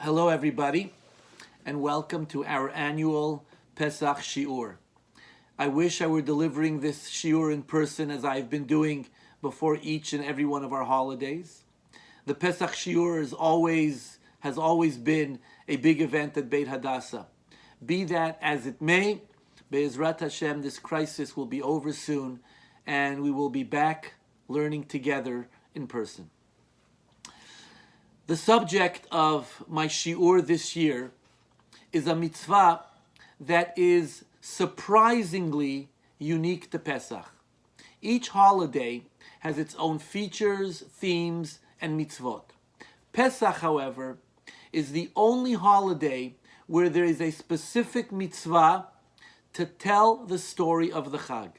Hello everybody, and welcome to our annual Pesach Shiur. I wish I were delivering this Shiur in person as I've been doing before each and every one of our holidays. The Pesach Shiur has always been a big event at Beit Hadassah. Be that as it may, Be'ezrat Hashem, this crisis will be over soon, and we will be back learning together in person. The subject of my shiur this year is a mitzvah that is surprisingly unique to Pesach. Each holiday has its own features, themes, and mitzvot. Pesach, however, is the only holiday where there is a specific mitzvah to tell the story of the Chag.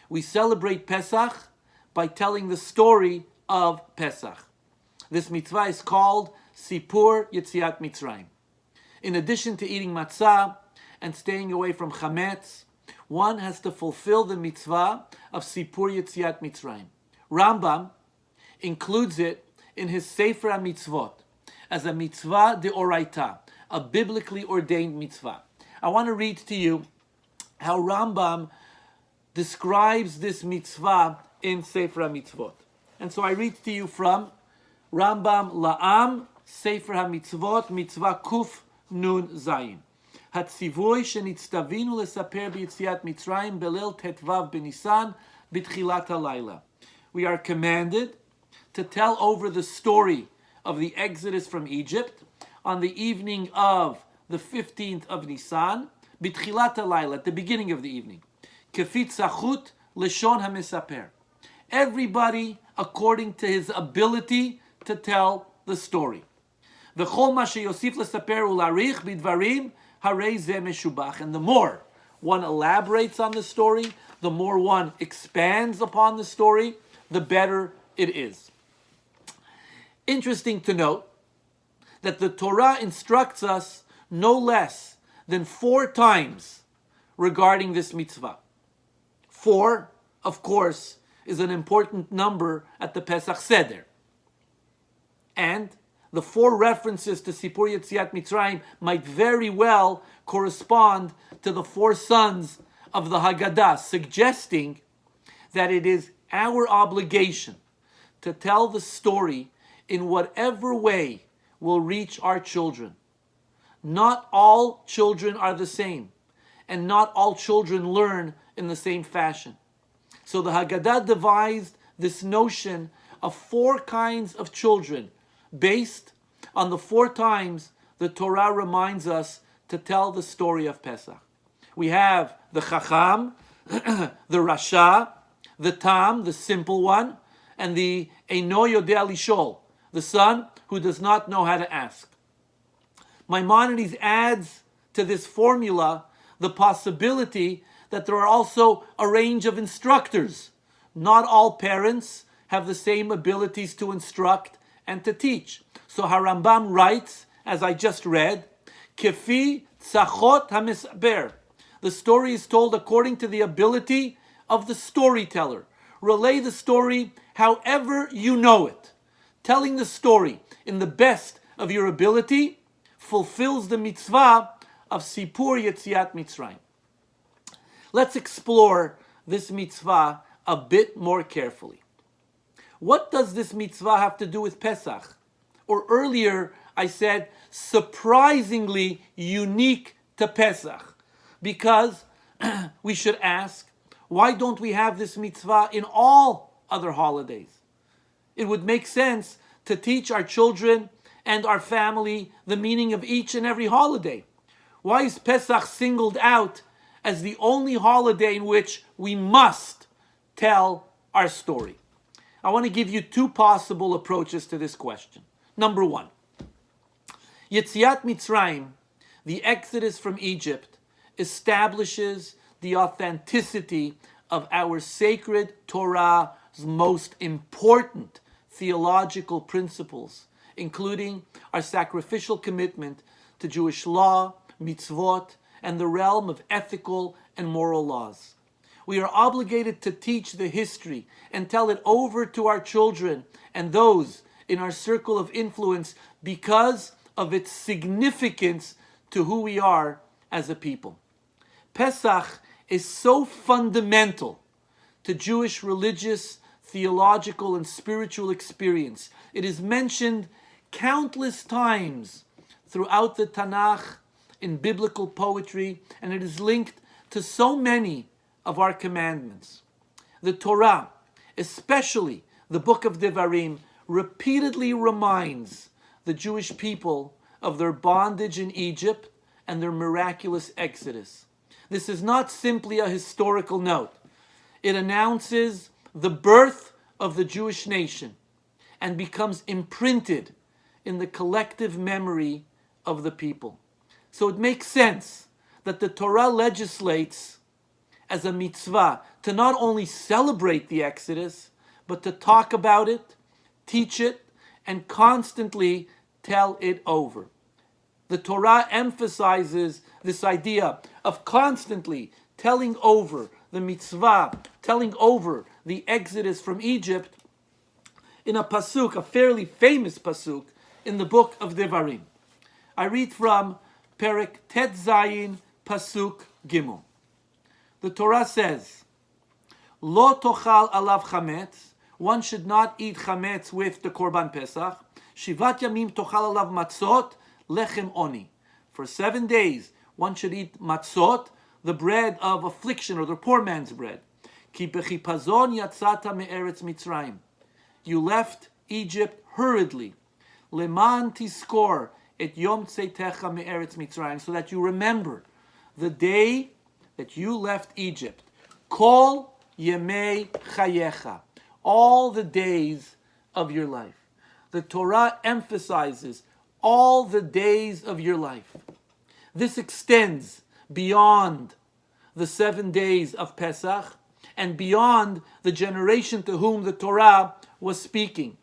We celebrate Pesach by telling the story of Pesach. This mitzvah is called Sipur Yetziat Mitzrayim. In addition to eating matzah and staying away from chametz, one has to fulfill the mitzvah of Sipur Yetziat Mitzrayim. Rambam includes it in his Sefer HaMitzvot as a mitzvah deoraita, a biblically ordained mitzvah. I want to read to you how Rambam describes this mitzvah in Sefer HaMitzvot. And so I read to you from Rambam La'am, Sefer HaMitzvot, Mitzvah Kuf Nun Zayin. Hatzivui shenitztavinu lesaper b'yitziat Mitzrayim belil tetvav b'Nisan b'tchilat halayla. We are commanded to tell over the story of the Exodus from Egypt on the evening of the 15th of Nisan, b'tchilat halayla, at the beginning of the evening. Kefit zachut leshon hamisaper. Everybody according to his ability to tell the story. V'chol ma sheyosif lesaper ularich bidvarim harei zeh meshubach. And the more one elaborates on the story, the more one expands upon the story, the better it is. Interesting to note that the Torah instructs us no less than 4 times regarding this mitzvah. 4, of course, is an important number at the Pesach Seder. And the 4 references to Sipur Yetziat Mitzrayim might very well correspond to the 4 sons of the Haggadah, suggesting that it is our obligation to tell the story in whatever way will reach our children. Not all children are the same, and not all children learn in the same fashion. So the Haggadah devised this notion of 4 kinds of children based on the 4 times the Torah reminds us to tell the story of Pesach. We have the Chacham, the Rasha, the Tam, the simple one, and the Eino Yodea Lishol, the son who does not know how to ask. Maimonides adds to this formula the possibility that there are also a range of instructors. Not all parents have the same abilities to instruct and to teach. So Harambam writes, as I just read, Kefi tzachot hamisaber. The story is told according to the ability of the storyteller. Relay the story however you know it. Telling the story in the best of your ability fulfills the mitzvah of Sipur Yetziat Mitzrayim. Let's explore this mitzvah a bit more carefully. What does this mitzvah have to do with Pesach? Or earlier I said surprisingly unique to Pesach, because we should ask, why don't we have this mitzvah in all other holidays? It would make sense to teach our children and our family the meaning of each and every holiday. Why is Pesach singled out as the only holiday in which we must tell our story? I want to give you 2 possible approaches to this question. Number 1, Yetziat Mitzrayim, the Exodus from Egypt, establishes the authenticity of our sacred Torah's most important theological principles, including our sacrificial commitment to Jewish law, mitzvot, and the realm of ethical and moral laws. We are obligated to teach the history and tell it over to our children and those in our circle of influence because of its significance to who we are as a people. Pesach is so fundamental to Jewish religious, theological, and spiritual experience. It is mentioned countless times throughout the Tanakh, in biblical poetry, and it is linked to so many of our commandments. The Torah, especially the book of Devarim, repeatedly reminds the Jewish people of their bondage in Egypt and their miraculous exodus. This is not simply a historical note. It announces the birth of the Jewish nation and becomes imprinted in the collective memory of the people. So it makes sense that the Torah legislates as a mitzvah to not only celebrate the Exodus, but to talk about it, teach it, and constantly tell it over. The Torah emphasizes this idea of constantly telling over the mitzvah, telling over the Exodus from Egypt in a pasuk, a fairly famous pasuk, in the book of Devarim. I read from Perek Tet Zayin Pasuk Gimel. The Torah says, Lo tochal alav chametz, one should not eat chametz with the Korban Pesach. Shivat yamim tochal alav matzot, lechem oni. For 7 days, one should eat matzot, the bread of affliction, or the poor man's bread. Ki bechipazon yatzata me'eretz Mitzrayim. You left Egypt hurriedly. Leman tiskor et yom tzeitecha me'eretz Mitzrayim, so that you remember the day that you left Egypt. Kol yemei chayecha, all the days of your life. The Torah emphasizes all the days of your life. This extends beyond the 7 days of Pesach and beyond the generation to whom the Torah was speaking.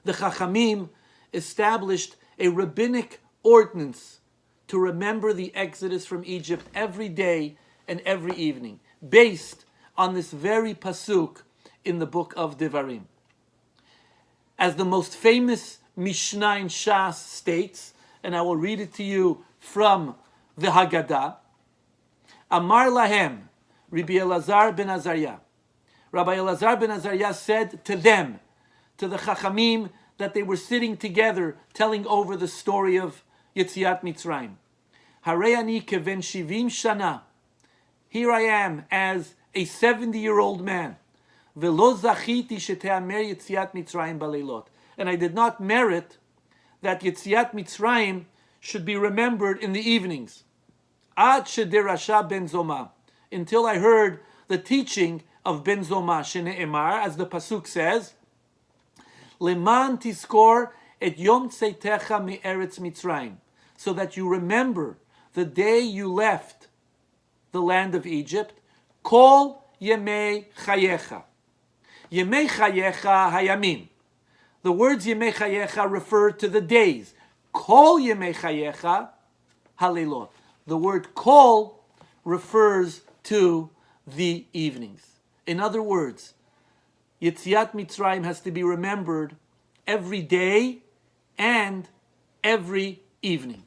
The Chachamim established a rabbinic ordinance to remember the Exodus from Egypt every day and every evening, based on this very pasuk in the book of Devarim. As the most famous Mishnah in Shas states, and I will read it to you from the Haggadah, Amar lahem, Rabbi Elazar ben Azariah. Rabbi Elazar ben Azariah said to them, to the Chachamim, that they were sitting together telling over the story of Yetziat Mitzrayim. Harei ani keven shivim shana. Here I am as a 70-year-old man. Velo zachiti sheteamer Yetziat Mitzrayim baleilot. And I did not merit that Yetziat Mitzrayim should be remembered in the evenings. Ad shederasha ben Zoma. Until I heard the teaching of Ben Zoma, shene'emar, as the pasuk says, Leman tiskor et yom tzeitecha me'eretz Mitzrayim, so that you remember the day you left the land of Egypt. Kol yemei chayecha. Yemei chayecha hayamim. The words yemei chayecha refer to the days. Kol yemei chayecha halelot. The word kol refers to the evenings. In other words, Yetziat Mitzrayim has to be remembered every day and every evening.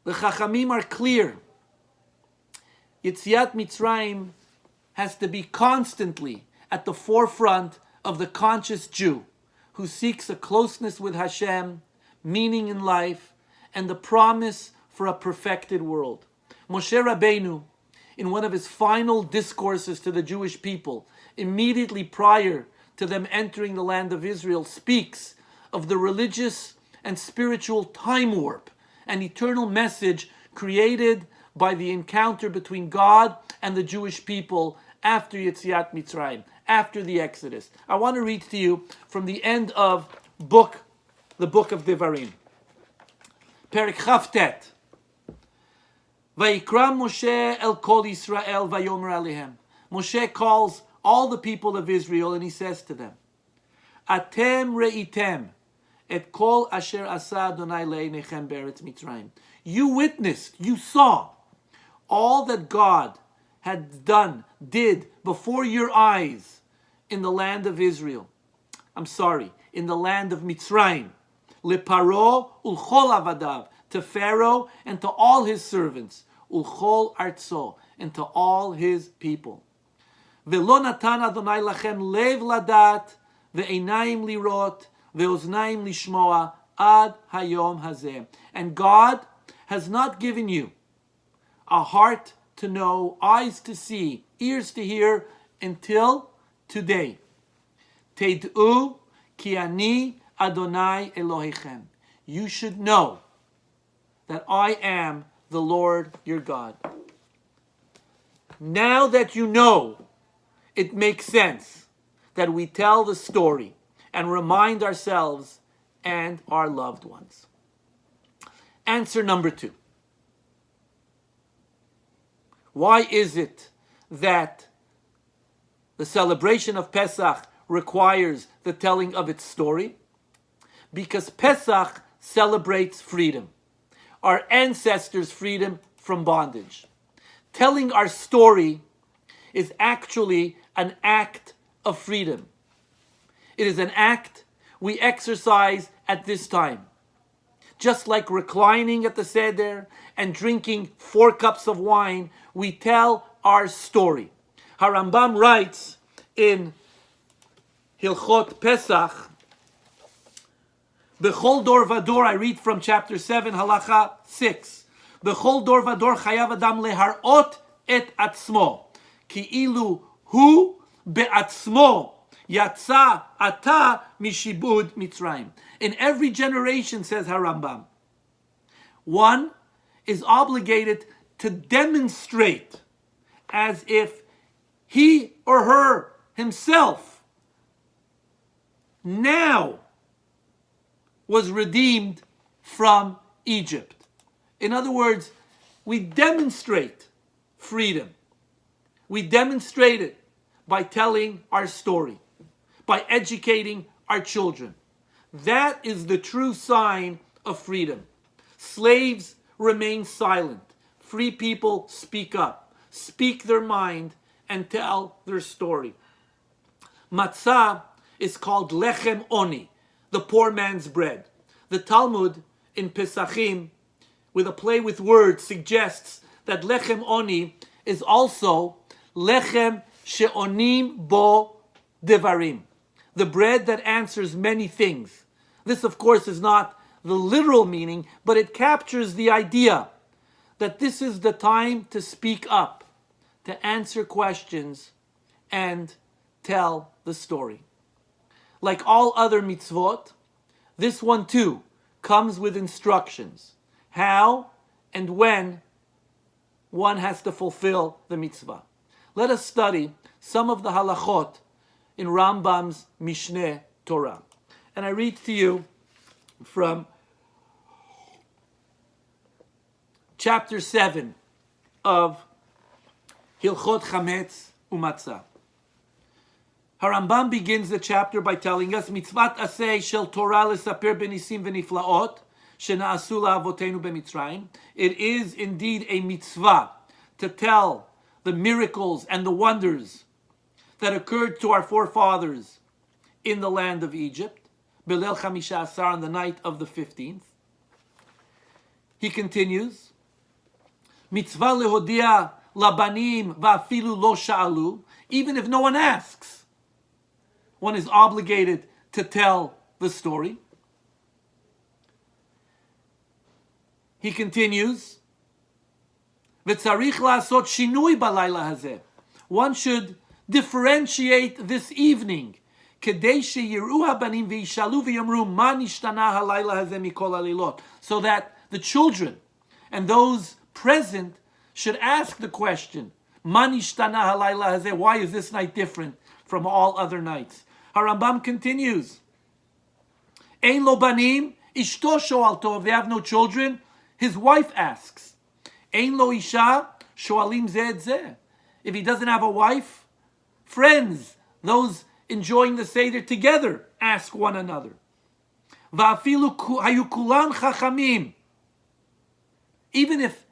The Chachamim are clear. Yetziat Mitzrayim has to be constantly at the forefront of the conscious Jew who seeks a closeness with Hashem, meaning in life, and the promise for a perfected world. Moshe Rabbeinu, in one of his final discourses to the Jewish people, immediately prior to them entering the land of Israel, speaks of the religious and spiritual time warp, an eternal message created by the encounter between God and the Jewish people after Yetziat Mitzrayim, after the Exodus. I want to read to you from the end of the book of Devarim. Perek Chavtet. Vayikra Moshe el kol Yisrael vayomer alehem. Moshe calls all the people of Israel and he says to them, Atem reitem et kol asher asa Adonai le'einechem be'eretz Mitzrayim. You witnessed, you saw all that God had did before your eyes in the land of Israel. in the land of Mitzrayim, Leparo ulchol avadav, to Pharaoh and to all his servants, ulchol artso, and to all his people. Velo natan Adonai lachem lev ladat, ve'einayim lirot, ve'oznayim lishmoa, ad hayom hazeh. And God has not given you a heart to know, eyes to see, ears to hear, until today. Ted'u ki ani Adonai Elohechem. You should know that I am the Lord your God. Now that you know, it makes sense that we tell the story and remind ourselves and our loved ones. Answer number 2. Why is it that the celebration of Pesach requires the telling of its story? Because Pesach celebrates freedom, our ancestors' freedom from bondage. Telling our story is actually an act of freedom. It is an act we exercise at this time. Just like reclining at the Seder and drinking 4 cups of wine, we tell our story. Harambam writes in Hilchot Pesach, Bechol dor vador, I read from chapter 7, halacha 6. Bechol dor vador chayav adam leharot et atzmo, ki ilu hu be'atzmo yatsa ata mishibud Mitzrayim. In every generation, says Harambam, one is obligated to demonstrate as if he or her himself now was redeemed from Egypt. In other words, we demonstrate freedom. We demonstrate it by telling our story, by educating our children. That is the true sign of freedom. Slaves remain silent. Free people speak up, speak their mind, and tell their story. Matzah is called lechem oni, the poor man's bread. The Talmud in Pesachim, with a play with words, suggests that lechem oni is also lechem she'onim bo devarim, the bread that answers many things. This, of course, is not the literal meaning, but it captures the idea that this is the time to speak up, to answer questions, and tell the story. Like all other mitzvot, this one too comes with instructions, how and when one has to fulfill the mitzvah. Let us study some of the halachot in Rambam's Mishneh Torah. And I read to you from chapter 7 of Hilchot Chametz Umatzah. Harambam begins the chapter by telling us, Mitzvat aseh shel Torah lesaper benisim v'niflaot shena'asu la'avotenu b'Mitzrayim. It is indeed a mitzvah to tell the miracles and the wonders that occurred to our forefathers in the land of Egypt, Belel Chamisha Asar, on the night of the 15th. He continues, Mitzvah lehodia labanim va'afilu lo sha'alu. Even if no one asks, one is obligated to tell the story. He continues, V'tzarich la'asot shinui balayla hazeh. One should differentiate this evening, kedei sheyiru habanim v'yishalu v'yamru ma nishtana halayla hazeh mikol halilot, so that the children and those present should ask the question, ma nishtana halayla hazeh, why is this night different from all other nights? Harambam continues, Ein lo banim, ishto shoalto. If they have no children, his wife asks. Ein lo isha, shoalim zeh et zeh. If he doesn't have a wife, friends, those enjoying the Seder together, ask one another. Va'afilu hayu kulan chachamim. Even if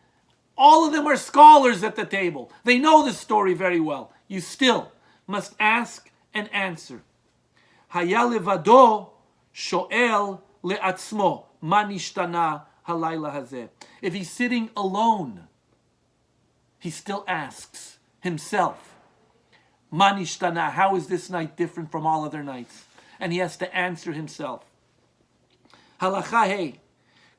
all of them are scholars at the table, they know the story very well, you still must ask and answer. haya levado shoel le'atzmo ma nishtana halayla hazeh. If he's sitting alone, he still asks himself, ma nishtana, how is this night different from all other nights? And he has to answer himself. Halacha hey,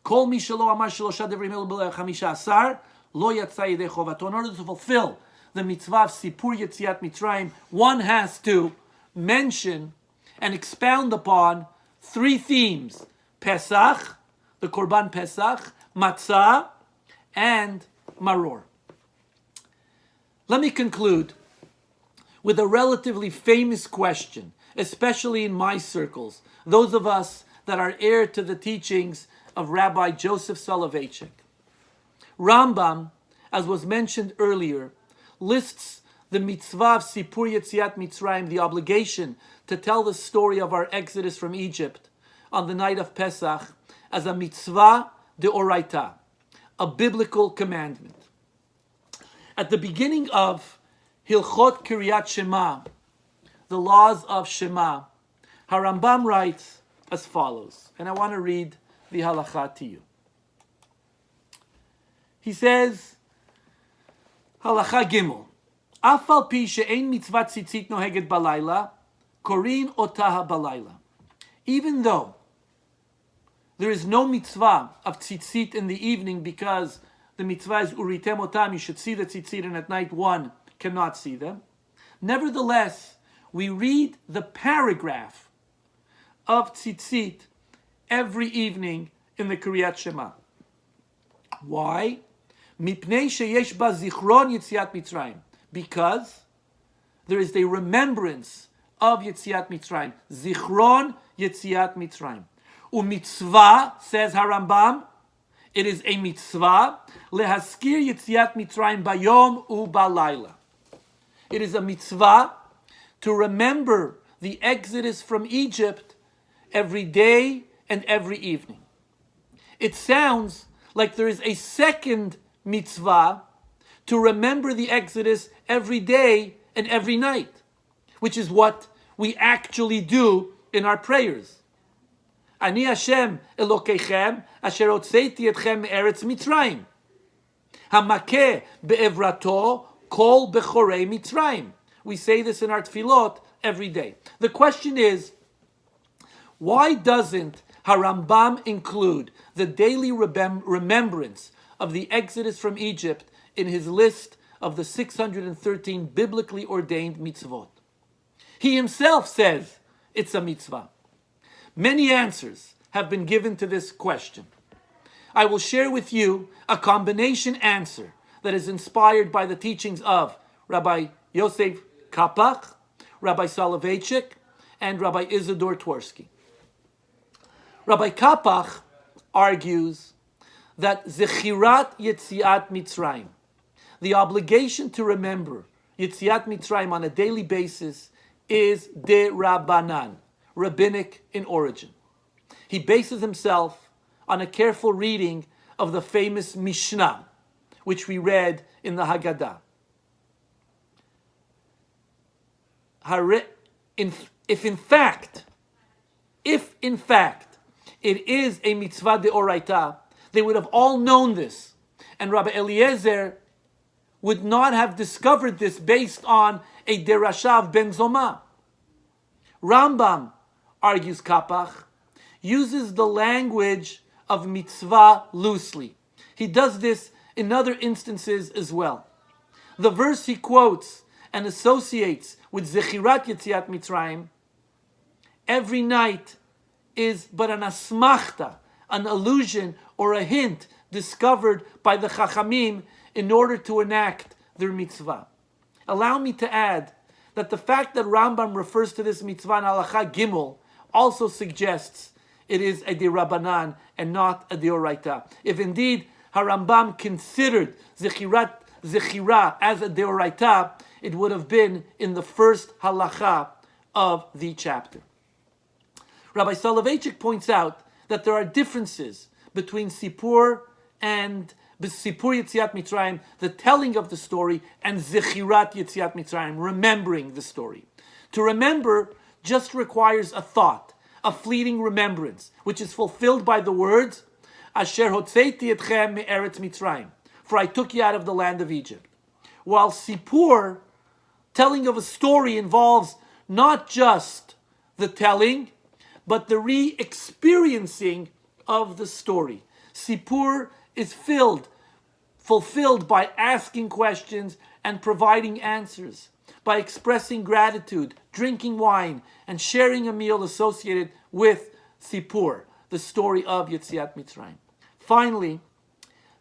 kol mi shelo amar shelosha devrim elu b'chamisha asar lo yatsa yedei chovato. In order to fulfill the mitzvah of Sipur Yetziat Mitzrayim, one has to mention and expound upon three themes: Pesach, the Korban Pesach, Matzah, and Maror. Let me conclude with a relatively famous question, especially in my circles, those of us that are heir to the teachings of Rabbi Joseph Soloveitchik. Rambam, as was mentioned earlier, lists the mitzvah of Sipur Yetziat Mitzrayim, the obligation to tell the story of our exodus from Egypt on the night of Pesach, as a mitzvah deoraita, a biblical commandment. At the beginning of Hilchot Kiryat Shema, the laws of Shema, Harambam writes as follows, and I want to read the halacha to you. He says, Halacha Gimel, Afal pi she'ein mitzvat tzitzit noheget balayla, korin otaha balayla. Even though there is no mitzvah of tzitzit in the evening, because the mitzvah is uritem otam, you should see the tzitzit, and at night one cannot see them. Nevertheless, we read the paragraph of tzitzit every evening in the Kiryat Shema. Why? Mipnei sheyesh ba zichron Yetziat Mitzrayim. Because there is a remembrance of Yetziat Mitzrayim. Zichron Yetziat Mitzrayim. Umitzvah, says Harambam, it is a mitzvah, lehaskir Yetziat Mitzrayim bayom ubalayla. It is a mitzvah to remember the exodus from Egypt every day and every evening. It sounds like there is a second mitzvah to remember the exodus every day and every night, which is what we actually do in our prayers. Ani Hashem Elokeichem asher hotzeiti etchem me'eretz Mitzrayim, hamakeh be'evrato kol bechorei Mitzrayim. We say this in our tefillot every day. The question is, why doesn't Harambam include the daily remembrance of the exodus from Egypt in his list of the 613 biblically ordained mitzvot? He himself says it's a mitzvah. Many answers have been given to this question. I will share with you a combination answer that is inspired by the teachings of Rabbi Yosef Kapach, Rabbi Soloveitchik, and Rabbi Isidore Twersky. Rabbi Kapach argues that Zechirat Yetziat Mitzrayim, the obligation to remember Yetziat Mitzrayim on a daily basis, is de Rabbanan, rabbinic in origin. He bases himself on a careful reading of the famous Mishnah, which we read in the Haggadah. If in fact it is a mitzvah deoraita, they would have all known this, and Rabbi Eliezer would not have discovered this based on a derasha of Ben Zoma. Rambam, argues Kapach, uses the language of mitzvah loosely. He does this in other instances as well. The verse he quotes and associates with Zechirat Yetziat Mitzrayim every night is but an asmachta, an allusion or a hint discovered by the Chachamim in order to enact their mitzvah. Allow me to add that the fact that Rambam refers to this mitzvah in Halacha Gimel also suggests it is a derabanan and not a deoraita. If indeed Harambam considered zechira as a deoraita, it would have been in the first halacha of the chapter. Rabbi Soloveitchik points out that there are differences between Sipur and Sipur Yetziat Mitzrayim, the telling of the story, and Zechirat Yetziat Mitzrayim, remembering the story. To remember just requires a thought, a fleeting remembrance, which is fulfilled by the words, Asher hotzeiti etchem me'eretz Mitzrayim, for I took you out of the land of Egypt. While Sipur, telling of a story, involves not just the telling, but the re-experiencing of the story. Sipur is fulfilled by asking questions and providing answers, by expressing gratitude, drinking wine, and sharing a meal associated with Sipur, the story of Yetziat Mitzrayim. Finally,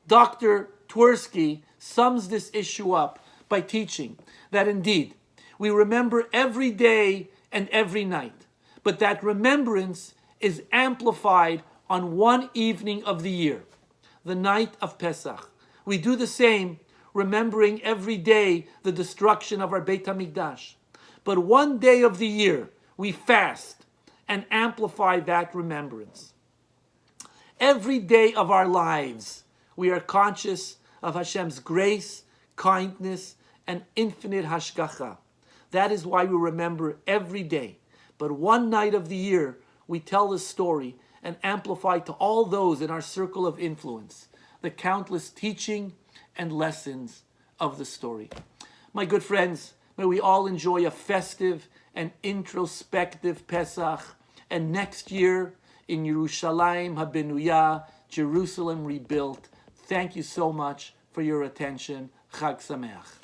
Dr. Twersky sums this issue up by teaching that indeed we remember every day and every night, but that remembrance is amplified on one evening of the year, the night of Pesach. We do the same, remembering every day the destruction of our Beit HaMikdash. But one day of the year, we fast and amplify that remembrance. Every day of our lives, we are conscious of Hashem's grace, kindness, and infinite hashgacha. That is why we remember every day. But one night of the year, we tell the story and amplify to all those in our circle of influence the countless teaching and lessons of the story. My good friends, may we all enjoy a festive and introspective Pesach, and next year in Yerushalayim HaBenuyah, Jerusalem rebuilt. Thank you so much for your attention. Chag Sameach.